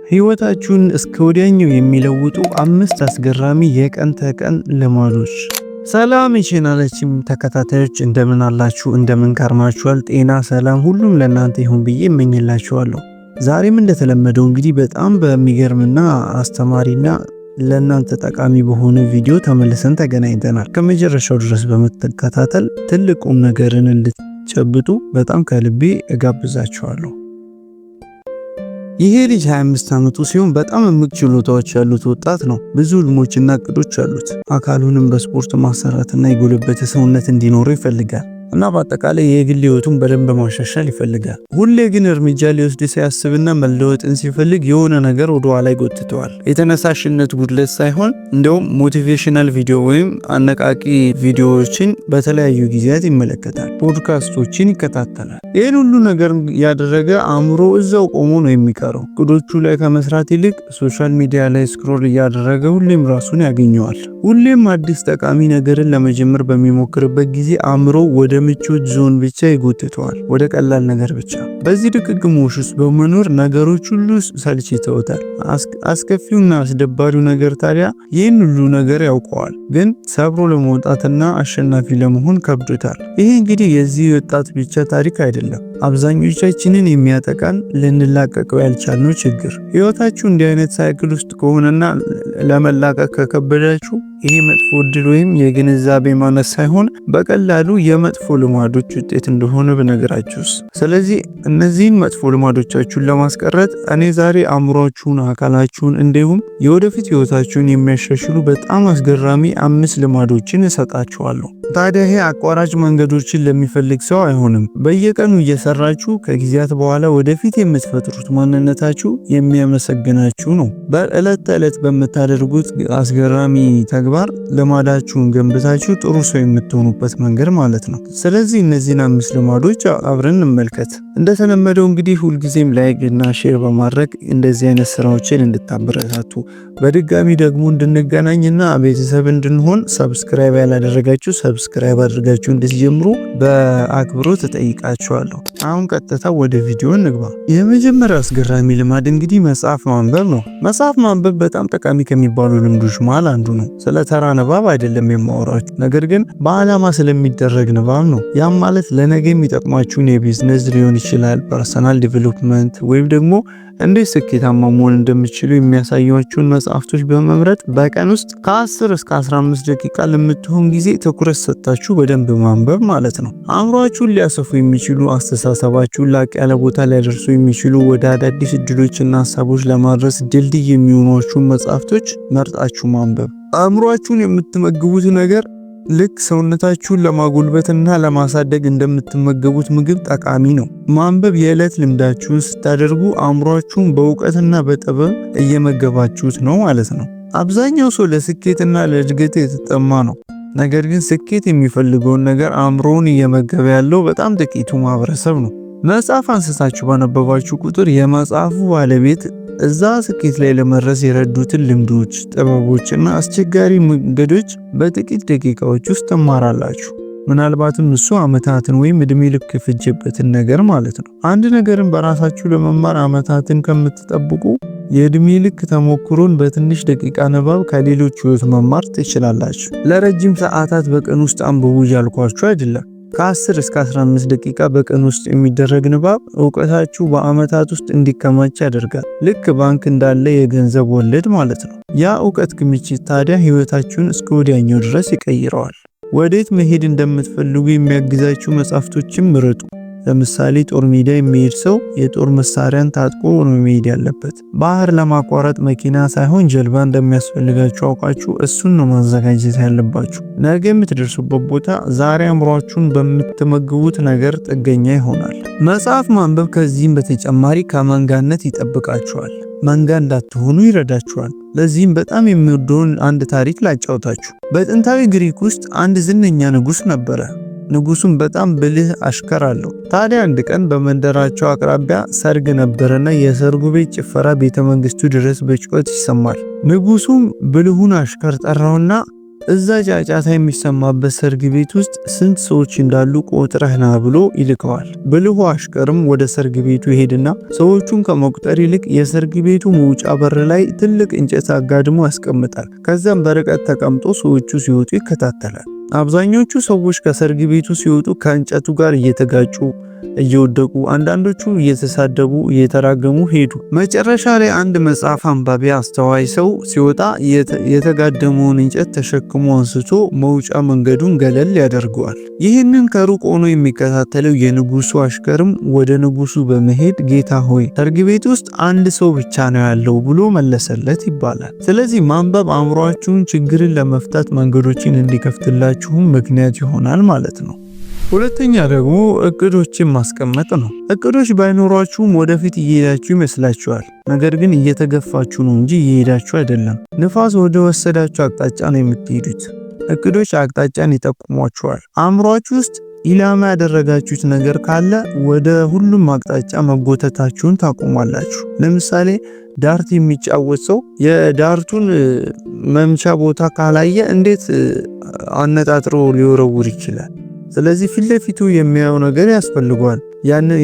ህይወታችሁን እስከ ወዲያኛው የሚለውጡ 5 አስገራሚ የቀን ተቀን ልማዶች። ሰላም የቻናላችን ተከታታዮች እንደምን አላችሁ? እንደምን ከርማችኋል? ጤና፣ ሰላም ሁሉም ለእናንተ ይሁን ብዬ እመኝላችኋለሁ። ዛሬም እንደተለመደው እንግዲህ በጣም በሚገርምና አስተማሪና ለእናንተ ጠቃሚ በሆነ ቪዲዮ ተመልሰን ተገናኝተናል። ከመጨረሻው ድረስ በመከታተል ትልቁም ነገርን እንድትጨብጡ በጣም ከልቤ እጋብዛችኋለሁ። ይሄ ልጅ 25 ዓመቱ ሲሆን በጣም እምቅ ችሎታዎች ያሉት ወጣት ነው። ብዙ ህልሞችና እቅዶች አሉት። አካሉንም በስፖርት ማሰራትና የጎለበተ ሰውነት እንዲኖረው ይፈልጋል እና በአጠቃላይ የግል ህይወቱን በደንብ ማሻሻል ይፈልጋል። ሁሌ ግን እርምጃ ሊወስድ ሲያስብና መለወጥን ሲፈልግ የሆነ ነገር ወደ ኋላ ይጎትተዋል። የተነሳሽነት ጉድለት ሳይሆን እንደውም ሞቲቬሽናል ቪዲዮ ወይም አነቃቂ ቪዲዮዎችን በተለያዩ ጊዜያት ይመለከታል። ፖድካስቶችን ይከታተላል። ይህን ሁሉ ነገር ያደረገ አእምሮ እዛው ቆሞ ነው የሚቀረው። እቅዶቹ ላይ ከመስራት ይልቅ ሶሻል ሚዲያ ላይ ስክሮል እያደረገ ሁሌም ራሱን ያገኘዋል። ሁሌም አዲስ ጠቃሚ ነገርን ለመጀመር በሚሞክርበት ጊዜ አእምሮ ወደ ምቾት ዞን ብቻ ይጎትተዋል፣ ወደ ቀላል ነገር ብቻ። በዚህ ድግግሞሽ ውስጥ በመኖር ነገሮች ሁሉ ሰልችተውታል። አስከፊውና አስደባሪው ነገር ታዲያ ይህን ሁሉ ነገር ያውቀዋል፣ ግን ሰብሮ ለመውጣትና አሸናፊ ለመሆን ከብዶታል። ይሄ እንግዲህ የዚህ ወጣት ብቻ ታሪክ አይደለም። አብዛኞቻችንን የሚያጠቃን ልንላቀቀው ያልቻልነው ችግር። ህይወታችሁ እንዲህ አይነት ሳይክል ውስጥ ከሆነና ለመላቀቅ ከከበዳችሁ ይሄ መጥፎ እድል ወይም የግንዛቤ ማነስ ሳይሆን በቀላሉ የመጥፎ ልማዶች ውጤት እንደሆነ ብነግራችሁስ? ስለዚህ እነዚህን መጥፎ ልማዶቻችሁን ለማስቀረት እኔ ዛሬ አእምሯችሁን፣ አካላችሁን እንዲሁም የወደፊት ህይወታችሁን የሚያሻሽሉ በጣም አስገራሚ 5 ልማዶችን እሰጣችኋለሁ። ታዲያ ይሄ አቋራጭ መንገዶችን ለሚፈልግ ሰው አይሆንም። በየቀኑ እየሰራችሁ ከጊዜያት በኋላ ወደፊት የምትፈጥሩት ማንነታችሁ የሚያመሰግናችሁ ነው። በዕለት ተዕለት በምታደርጉት አስገራሚ ተግባር ልማዳችሁን ገንብታችሁ ጥሩ ሰው የምትሆኑበት መንገድ ማለት ነው። ስለዚህ እነዚህን 5 ልማዶች አብረን እንመልከት። እንደተለመደው እንግዲህ ሁልጊዜም ላይክ እና ሼር በማድረግ እንደዚህ አይነት ስራዎችን እንድታበረታቱ በድጋሚ ደግሞ እንድንገናኝና ቤተሰብ እንድንሆን ሰብስክራይብ ያላደረጋችሁ ሰብስክራይብ አድርጋችሁ እንድትጀምሩ በአክብሮት እጠይቃችኋለሁ። አሁን ቀጥታ ወደ ቪዲዮ እንግባ። የመጀመሪያው አስገራሚ ልማድ እንግዲህ መጽሐፍ ማንበብ ነው። መጽሐፍ ማንበብ በጣም ጠቃሚ ከሚባሉ ልምዶች መሃል አንዱ ነው። ስለ ተራ ንባብ አይደለም የማወራችሁ፣ ነገር ግን በዓላማ ስለሚደረግ ንባብ ነው። ያም ማለት ለነገ የሚጠቅማችሁን የቢዝነስ ሊሆን ይችላል፣ ፐርሰናል ዲቨሎፕመንት ወይም ደግሞ እንዴት ስኬታማ መሆን እንደምትችሉ የሚያሳዩአችሁን መጽሐፍቶች በመምረጥ በቀን ውስጥ ከ10 እስከ 15 ደቂቃ ለምትሆን ጊዜ ትኩረት ሰጥታችሁ በደንብ ማንበብ ማለት ነው። አእምሯችሁን ሊያሰፉ የሚችሉ፣ አስተሳሰባችሁን ላቅ ያለ ቦታ ሊያደርሱ የሚችሉ፣ ወደ አዳዲስ እድሎችና ሀሳቦች ለማድረስ ድልድይ የሚሆኗችሁን መጽሐፍቶች መርጣችሁ ማንበብ። አእምሯችሁን የምትመግቡት ነገር ልክ ሰውነታችሁን ለማጎልበትና ለማሳደግ እንደምትመገቡት ምግብ ጠቃሚ ነው። ማንበብ የዕለት ልምዳችሁን ስታደርጉ አእምሯችሁን በእውቀትና በጥበብ እየመገባችሁት ነው ማለት ነው። አብዛኛው ሰው ለስኬትና ለእድገት የተጠማ ነው። ነገር ግን ስኬት የሚፈልገውን ነገር አእምሮውን እየመገበ ያለው በጣም ጥቂቱ ማህበረሰብ ነው። መጽሐፍ አንስታችሁ ባነበባችሁ ቁጥር የመጽሐፉ ባለቤት እዛ ስኬት ላይ ለመድረስ የረዱትን ልምዶች፣ ጥበቦችና አስቸጋሪ መንገዶች በጥቂት ደቂቃዎች ውስጥ ትማራላችሁ። ምናልባትም እሱ ዓመታትን ወይም እድሜ ልክ የፈጀበትን ነገር ማለት ነው። አንድ ነገርን በራሳችሁ ለመማር ዓመታትን ከምትጠብቁ የእድሜ ልክ ተሞክሮን በትንሽ ደቂቃ ንባብ ከሌሎች ህይወት መማር ትችላላችሁ። ለረጅም ሰዓታት በቀን ውስጥ አንብቡ እያልኳችሁ አይደለም። ከ10 እስከ 15 ደቂቃ በቀን ውስጥ የሚደረግ ንባብ እውቀታችሁ በዓመታት ውስጥ እንዲከማች ያደርጋል። ልክ ባንክ እንዳለ የገንዘብ ወለድ ማለት ነው። ያ እውቀት ክምችት ታዲያ ህይወታችሁን እስከ ወዲያኛው ድረስ ይቀይረዋል። ወዴት መሄድ እንደምትፈልጉ የሚያግዛችሁ መጽሐፍቶችን ምረጡ። ለምሳሌ ጦር ሜዳ የሚሄድ ሰው የጦር መሳሪያን ታጥቆ ነው መሄድ ያለበት። ባህር ለማቋረጥ መኪና ሳይሆን ጀልባ እንደሚያስፈልጋችሁ አውቃችሁ እሱን ነው ማዘጋጀት ያለባችሁ። ነገ የምትደርሱበት ቦታ ዛሬ አእምሯችሁን በምትመግቡት ነገር ጥገኛ ይሆናል። መጽሐፍ ማንበብ ከዚህም በተጨማሪ ከመንጋነት ይጠብቃችኋል። መንጋ እንዳትሆኑ ይረዳችኋል። ለዚህም በጣም የሚወደውን አንድ ታሪክ ላጫውታችሁ። በጥንታዊ ግሪክ ውስጥ አንድ ዝነኛ ንጉሥ ነበረ። ንጉሱም በጣም ብልህ አሽከር አለው። ታዲያ አንድ ቀን በመንደራቸው አቅራቢያ ሰርግ ነበረና የሰርጉ ቤት ጭፈራ ቤተ መንግስቱ ድረስ በጩኸት ይሰማል። ንጉሱም ብልሁን አሽከር ጠራውና እዛ ጫጫታ የሚሰማበት ሰርግ ቤት ውስጥ ስንት ሰዎች እንዳሉ ቆጥረህ ና ብሎ ይልከዋል። ብልሁ አሽከርም ወደ ሰርግ ቤቱ ይሄድና ሰዎቹን ከመቁጠር ይልቅ የሰርግ ቤቱ መውጫ በር ላይ ትልቅ እንጨት አጋድሞ ያስቀምጣል። ከዛም በርቀት ተቀምጦ ሰዎቹ ሲወጡ ይከታተላል። አብዛኞቹ ሰዎች ከሰርግ ቤቱ ሲወጡ ከእንጨቱ ጋር እየተጋጩ እየወደቁ፣ አንዳንዶቹ እየተሳደቡ እየተራገሙ ሄዱ። መጨረሻ ላይ አንድ መጽሐፍ አንባቢ አስተዋይ ሰው ሲወጣ የተጋደመውን እንጨት ተሸክሞ አንስቶ መውጫ መንገዱን ገለል ያደርገዋል። ይህንን ከሩቅ ሆኖ የሚከታተለው የንጉሱ አሽከርም ወደ ንጉሱ በመሄድ ጌታ ሆይ ሰርግ ቤት ውስጥ አንድ ሰው ብቻ ነው ያለው ብሎ መለሰለት ይባላል። ስለዚህ ማንበብ አእምሯችሁን ችግርን ለመፍታት መንገዶችን እንዲከፍትላችሁም ምክንያት ይሆናል ማለት ነው። ሁለተኛ ደግሞ እቅዶችን ማስቀመጥ ነው። እቅዶች ባይኖሯችሁም ወደፊት እየሄዳችሁ ይመስላችኋል። ነገር ግን እየተገፋችሁ ነው እንጂ እየሄዳችሁ አይደለም። ንፋስ ወደ ወሰዳችሁ አቅጣጫ ነው የምትሄዱት። እቅዶች አቅጣጫን ይጠቁሟችኋል። አእምሯችሁ ውስጥ ኢላማ ያደረጋችሁት ነገር ካለ ወደ ሁሉም አቅጣጫ መጎተታችሁን ታቆማላችሁ። ለምሳሌ ዳርት የሚጫወት ሰው የዳርቱን መምቻ ቦታ ካላየ እንዴት አነጣጥሮ ሊወረውር ይችላል? ስለዚህ ፊት ለፊቱ የሚያየው ነገር ያስፈልገዋል።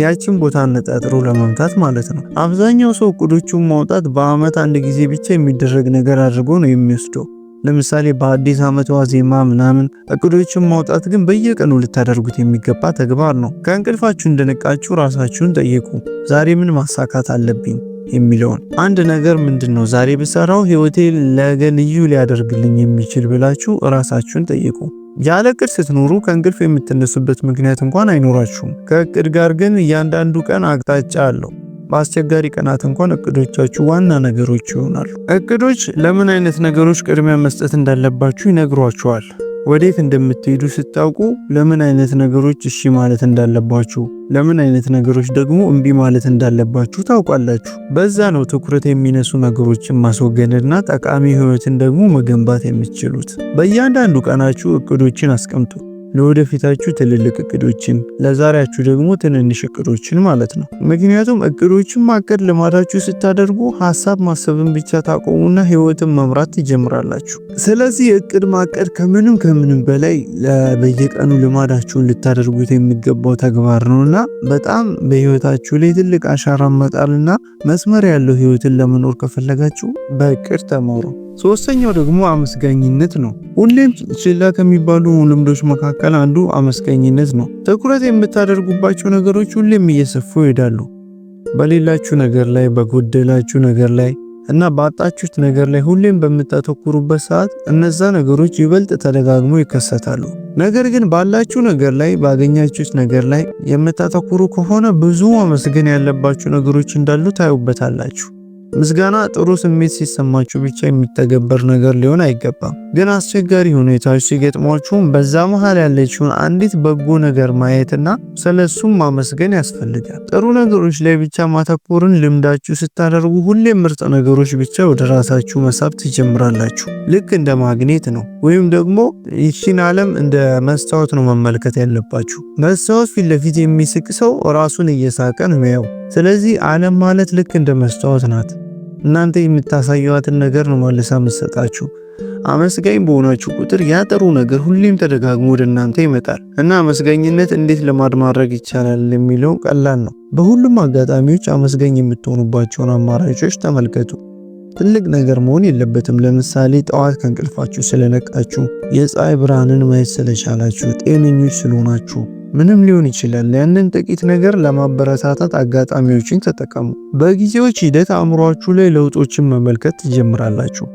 ያችን ቦታ አነጣጥሮ ለመምታት ማለት ነው። አብዛኛው ሰው እቅዶቹን ማውጣት በአመት አንድ ጊዜ ብቻ የሚደረግ ነገር አድርጎ ነው የሚወስደው። ለምሳሌ በአዲስ ዓመት ዋዜማ ምናምን። እቅዶችን ማውጣት ግን በየቀኑ ልታደርጉት የሚገባ ተግባር ነው። ከእንቅልፋችሁ እንደነቃችሁ ራሳችሁን ጠይቁ፣ ዛሬ ምን ማሳካት አለብኝ የሚለውን አንድ ነገር ምንድነው ዛሬ ብሰራው ህይወቴ ለገ ልዩ ሊያደርግልኝ የሚችል ብላችሁ ራሳችሁን ጠይቁ። ያለ እቅድ ስትኖሩ ከእንቅልፍ የምትነሱበት ምክንያት እንኳን አይኖራችሁም። ከእቅድ ጋር ግን እያንዳንዱ ቀን አቅጣጫ አለው። በአስቸጋሪ ቀናት እንኳን እቅዶቻችሁ ዋና ነገሮች ይሆናሉ። እቅዶች ለምን አይነት ነገሮች ቅድሚያ መስጠት እንዳለባችሁ ይነግሯችኋል። ወዴት እንደምትሄዱ ስታውቁ ለምን አይነት ነገሮች እሺ ማለት እንዳለባችሁ፣ ለምን አይነት ነገሮች ደግሞ እምቢ ማለት እንዳለባችሁ ታውቃላችሁ። በዛ ነው ትኩረት የሚነሱ ነገሮችን ማስወገድና ጠቃሚ ህይወትን ደግሞ መገንባት የምትችሉት። በእያንዳንዱ ቀናችሁ እቅዶችን አስቀምጡ። ለወደፊታችሁ ትልልቅ እቅዶችን፣ ለዛሬያችሁ ደግሞ ትንንሽ እቅዶችን ማለት ነው። ምክንያቱም እቅዶችን ማቀድ ልማዳችሁ ስታደርጉ ሐሳብ ማሰብን ብቻ ታቆሙና ህይወትን መምራት ትጀምራላችሁ። ስለዚህ እቅድ ማቀድ ከምንም በላይ በየቀኑ ልማዳችሁን ልታደርጉት የሚገባው ተግባር ነውና በጣም በህይወታችሁ ላይ ትልቅ አሻራ መጣልና መስመር ያለው ህይወትን ለመኖር ከፈለጋችሁ በእቅድ ተመሩ። ሶስተኛው ደግሞ አመስጋኝነት ነው። ሁሌም ችላ ከሚባሉ ልምዶች መካከል አንዱ አመስጋኝነት ነው። ትኩረት የምታደርጉባቸው ነገሮች ሁሌም እየሰፉ ይሄዳሉ። በሌላችሁ ነገር ላይ፣ በጎደላችሁ ነገር ላይ እና ባጣችሁት ነገር ላይ ሁሌም በምታተኩሩበት ሰዓት እነዛ ነገሮች ይበልጥ ተደጋግሞ ይከሰታሉ። ነገር ግን ባላችሁ ነገር ላይ፣ ባገኛችሁት ነገር ላይ የምታተኩሩ ከሆነ ብዙ ማመስገን ያለባችሁ ነገሮች እንዳሉ ታዩበታላችሁ። ምስጋና ጥሩ ስሜት ሲሰማችሁ ብቻ የሚተገበር ነገር ሊሆን አይገባም። ግን አስቸጋሪ ሁኔታዎች ሲገጥሟችሁም በዛ መሃል ያለችውን አንዲት በጎ ነገር ማየትና ስለሱም ማመስገን ያስፈልጋል። ጥሩ ነገሮች ላይ ብቻ ማተኮርን ልምዳችሁ ስታደርጉ ሁሌም ምርጥ ነገሮች ብቻ ወደ ራሳችሁ መሳብ ትጀምራላችሁ። ልክ እንደ ማግኔት ነው። ወይም ደግሞ ይህችን ዓለም እንደ መስታወት ነው መመልከት ያለባችሁ። መስታወት ፊት ለፊት የሚስቅ ሰው ራሱን እየሳቀ ነው ያው። ስለዚህ ዓለም ማለት ልክ እንደ መስታወት ናት። እናንተ የምታሳዩዋትን ነገር ነው መልሳ የምትሰጣችሁ። አመስጋኝ በሆናችሁ ቁጥር ያ ጥሩ ነገር ሁሌም ተደጋግሞ ወደ እናንተ ይመጣል። እና አመስጋኝነት እንዴት ልማድ ማድረግ ይቻላል የሚለው ቀላል ነው። በሁሉም አጋጣሚዎች አመስጋኝ የምትሆኑባቸውን አማራጮች ተመልከቱ። ትልቅ ነገር መሆን የለበትም። ለምሳሌ ጠዋት ከእንቅልፋችሁ ስለነቃችሁ፣ የፀሐይ ብርሃንን ማየት ስለቻላችሁ፣ ጤነኞች ስለሆናችሁ፣ ምንም ሊሆን ይችላል። ያንን ጥቂት ነገር ለማበረታታት አጋጣሚዎችን ተጠቀሙ። በጊዜዎች ሂደት አእምሯችሁ ላይ ለውጦችን መመልከት ትጀምራላችሁ።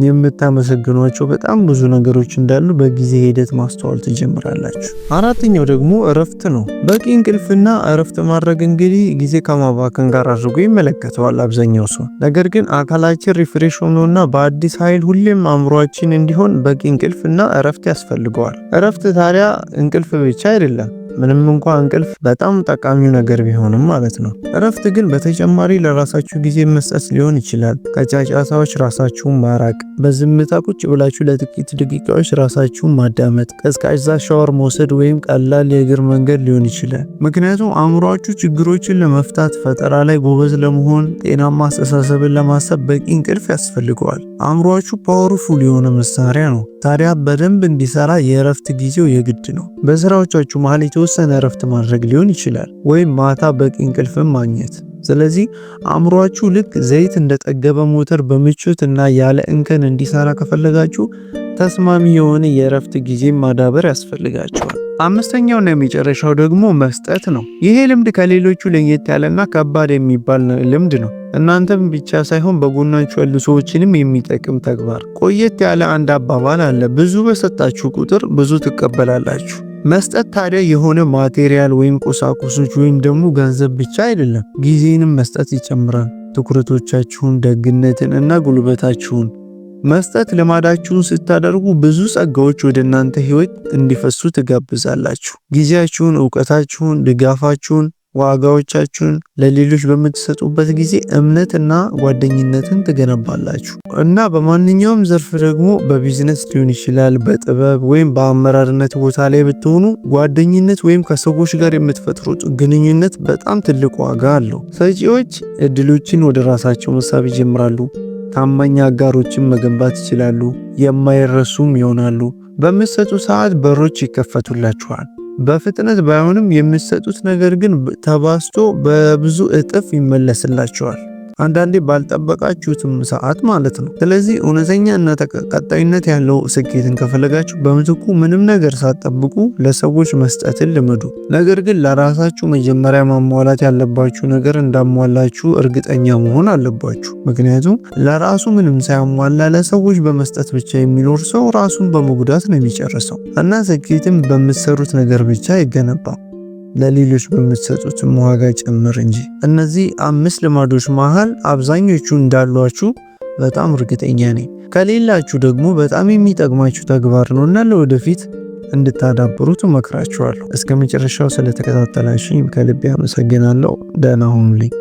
የምታመሰግኗቸው በጣም ብዙ ነገሮች እንዳሉ በጊዜ ሂደት ማስተዋል ትጀምራላችሁ። አራተኛው ደግሞ እረፍት ነው። በቂ እንቅልፍና እረፍት ማድረግ እንግዲህ ጊዜ ከማባከን ጋር አድርጎ ይመለከተዋል አብዛኛው ሰው። ነገር ግን አካላችን ሪፍሬሽ ሆኖና በአዲስ ኃይል ሁሌም አእምሯችን እንዲሆን በቂ እንቅልፍና እረፍት ያስፈልገዋል። እረፍት ታዲያ እንቅልፍ ብቻ አይደለም። ምንም እንኳን እንቅልፍ በጣም ጠቃሚው ነገር ቢሆንም ማለት ነው። እረፍት ግን በተጨማሪ ለራሳችሁ ጊዜ መስጠት ሊሆን ይችላል። ከጫጫታዎች ራሳችሁን ማራቅ፣ በዝምታ ቁጭ ብላችሁ ለጥቂት ደቂቃዎች ራሳችሁን ማዳመጥ፣ ቀዝቃዛ ሻወር መውሰድ ወይም ቀላል የእግር መንገድ ሊሆን ይችላል። ምክንያቱም አእምሯችሁ ችግሮችን ለመፍታት፣ ፈጠራ ላይ ጎበዝ ለመሆን፣ ጤናማ አስተሳሰብን ለማሰብ በቂ እንቅልፍ ያስፈልገዋል። አእምሯችሁ ፓወርፉል የሆነ መሳሪያ ነው። ታዲያ በደንብ እንዲሰራ የእረፍት ጊዜው የግድ ነው። በስራዎቻችሁ መሃል የተወሰነ እረፍት ማድረግ ሊሆን ይችላል፣ ወይም ማታ በቂ እንቅልፍም ማግኘት። ስለዚህ አእምሯችሁ ልክ ዘይት እንደጠገበ ሞተር በምቾት እና ያለ እንከን እንዲሰራ ከፈለጋችሁ ተስማሚ የሆነ የእረፍት ጊዜ ማዳበር ያስፈልጋችኋል። አምስተኛውና የመጨረሻው ደግሞ መስጠት ነው። ይሄ ልምድ ከሌሎቹ ለየት ያለና ከባድ የሚባል ልምድ ነው። እናንተም ብቻ ሳይሆን በጎናችሁ ያሉ ሰዎችንም የሚጠቅም ተግባር። ቆየት ያለ አንድ አባባል አለ፣ ብዙ በሰጣችሁ ቁጥር ብዙ ትቀበላላችሁ። መስጠት ታዲያ የሆነ ማቴሪያል ወይም ቁሳቁሶች ወይም ደግሞ ገንዘብ ብቻ አይደለም። ጊዜንም መስጠት ይጨምራል። ትኩረቶቻችሁን፣ ደግነትን እና ጉልበታችሁን መስጠት ልማዳችሁን ስታደርጉ ብዙ ጸጋዎች ወደ እናንተ ህይወት እንዲፈሱ ትጋብዛላችሁ። ጊዜያችሁን፣ ዕውቀታችሁን፣ ድጋፋችሁን፣ ዋጋዎቻችሁን ለሌሎች በምትሰጡበት ጊዜ እምነትና ጓደኝነትን ትገነባላችሁ። እና በማንኛውም ዘርፍ ደግሞ በቢዝነስ ሊሆን ይችላል፣ በጥበብ ወይም በአመራርነት ቦታ ላይ ብትሆኑ ጓደኝነት ወይም ከሰዎች ጋር የምትፈጥሩት ግንኙነት በጣም ትልቅ ዋጋ አለው። ሰጪዎች እድሎችን ወደ ራሳቸው መሳብ ይጀምራሉ። ታማኝ አጋሮችን መገንባት ይችላሉ። የማይረሱም ይሆናሉ። በምትሰጡ ሰዓት በሮች ይከፈቱላችኋል። በፍጥነት ባይሆንም የምትሰጡት ነገር ግን ተባዝቶ በብዙ እጥፍ ይመለስላችኋል። አንዳንዴ ባልጠበቃችሁትም ሰዓት ማለት ነው። ስለዚህ እውነተኛ እና ቀጣይነት ያለው ስኬትን ከፈለጋችሁ በምትኩ ምንም ነገር ሳትጠብቁ ለሰዎች መስጠትን ልመዱ። ነገር ግን ለራሳችሁ መጀመሪያ ማሟላት ያለባችሁ ነገር እንዳሟላችሁ እርግጠኛ መሆን አለባችሁ። ምክንያቱም ለራሱ ምንም ሳያሟላ ለሰዎች በመስጠት ብቻ የሚኖር ሰው ራሱን በመጉዳት ነው የሚጨርሰው እና ስኬትም በምትሰሩት ነገር ብቻ አይገነባም፣ ለሌሎች በምትሰጡት ዋጋ ጭምር እንጂ። እነዚህ 5 ልማዶች መሃል አብዛኞቹ እንዳሏችሁ በጣም እርግጠኛ ነኝ። ከሌላችሁ ደግሞ በጣም የሚጠቅማችሁ ተግባር ነውና ለወደፊት እንድታዳብሩት እመክራችኋለሁ። እስከ መጨረሻው ስለተከታተላችሁኝ ከልቤ አመሰግናለሁ። ደህና ሁኑልኝ።